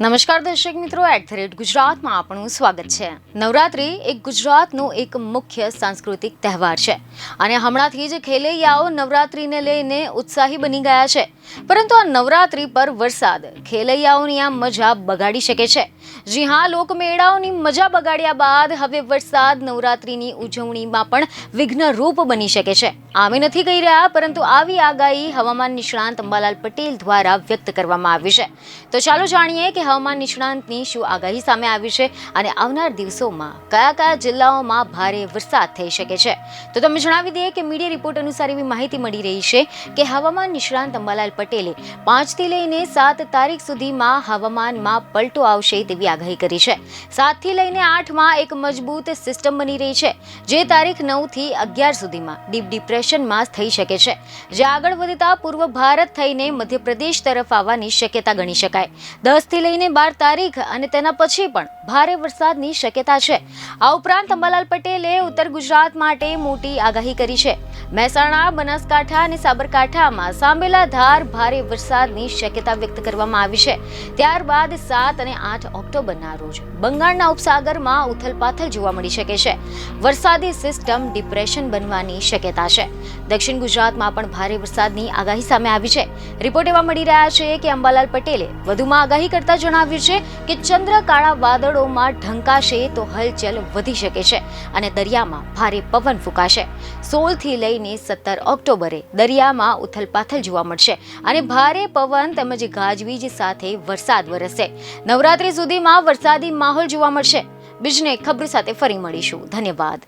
નમસ્કાર દર્શક મિત્રો, @ગુજરાતમાં આપનું સ્વાગત છે। નવરાત્રી એક ગુજરાતનો એક મુખ્ય સાંસ્કૃતિક તહેવાર છે અને હમણાંથી જ ખેલૈયાઓ નવરાત્રીને લઈને ઉત્સાહી બની ગયા છે, પરંતુ આ નવરાત્રી પર વરસાદ ખેલૈયાઓની આ મજા બગાડી શકે છે। જી હા, લોકમેળાઓની મજા બગાડ્યા બાદ હવે વરસાદ નવરાત્રીની ઉજવણીમાં પણ વિઘ્નરૂપ બની શકે છે। આમે નથી કહી રહ્યા, પરંતુ આવી આગાહી હવામાન નિષ્ણાંત અંબાલાલ પટેલ દ્વારા વ્યક્ત કરવામાં આવી છે। તો ચાલો જાણીએ કે હવામાન નિષ્ણાંતની શું આગાહી સામે આવી છે અને આવનાર દિવસોમાં કયા કયા જિલ્લાઓમાં ભારે વરસાદ થઈ શકે છે। તો તમે જણાવી દઈએ કે મીડિયા રિપોર્ટ અનુસાર એવી માહિતી મળી રહી છે કે હવામાન નિષ્ણાંત અંબાલાલ પટેલે 5 થી લઈને 7 તારીખ સુધીમાં હવામાનમાં પલટો આવશે તેવી આગાહી કરી છે। 7 થી લઈને 8 માં એક મજબૂત સિસ્ટમ બની રહી છે, જે તારીખ 9 થી 11 સુધીમાં ડીપ ડિપ્રેશનમાં થઈ શકે છે, જે આગળ વધતા પૂર્વ ભારત થઈને મધ્યપ્રદેશ તરફ આવવાની શક્યતા ગણી શકાય। 10 થી લઈને 12 તારીખ અને તેના પછી પણ ભારે વરસાદની શક્યતા છે। આ ઉપરાંત અંબાલાલ પટેલે ઉત્તર ગુજરાત માટે મોટી આગાહી કરી છે। મહેસાણા, બનાસકાંઠા અને સાબરકાંઠામાં સાંબેલાધાર ભારે વરસાદની શક્યતા વ્યક્ત કરવામાં આવી છે। ત્યારબાદ 7 અને 8 ઓક્ટોબરના રોજ બંગાળના ઉપસાગરમાં ઉથલપાથલ જોવા મળી શકે છે। વરસાદી સિસ્ટમ ડિપ્રેશન બનવાની શક્યતા છે। દક્ષિણ ગુજરાતમાં પણ ભારે વરસાદની આગાહી સામે આવી છે। રિપોર્ટ એવા મળી રહ્યા છે કે અંબાલાલ પટેલે વધુમાં આગાહી કરતા જણાવ્યું છે કે ચંદ્ર કાળા વાદળોમાં ઢંકાશે તો હલચલ વધી શકે છે અને દરિયામાં ભારે પવન ફૂંકાશે। 16 થી લઈને 17 ઓક્ટોબરે દરિયામાં ઉથલપાથલ જોવા મળશે અને ભારે પવન તેમજ ગાજવીજ સાથે વરસાદ વરસશે। નવરાત્રી સુધીમાં વરસાદી માહોલ જોવા મળશે। બીજને ખબર સાથે ફરી મળીશું। ધન્યવાદ।